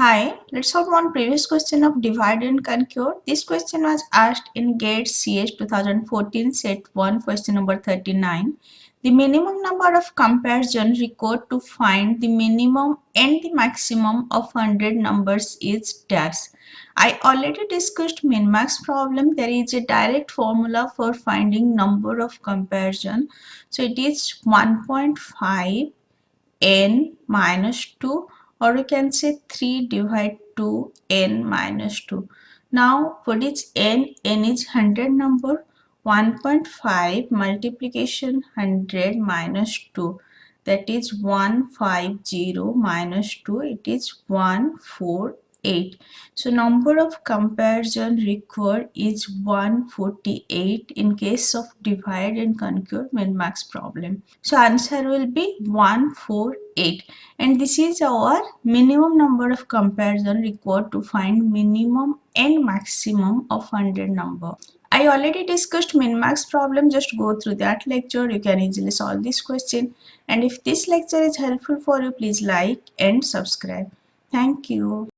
Hi, let's solve one previous question of divide and conquer. This question was asked in GATE CS 2014 set 1 question number 39. The minimum number of comparison required to find the minimum and the maximum of 100 numbers is dash. I already discussed min-max problem. There is a direct formula for finding number of comparison. So it is 1.5 n minus 2, or you can say 3 divided 2 n minus 2. Now what is n? N is 100 number. 1.5 multiplication 100 minus 2, that is 150 minus 2, it is 148. So number of comparison required is 148 in case of divide and conquer min-max problem. So answer will be 148, and this is our minimum number of comparison required to find minimum and maximum of 100 number. I already discussed min-max problem. Just go through that lecture. You can easily solve this question. And if this lecture is helpful for you, please like and subscribe. Thank you.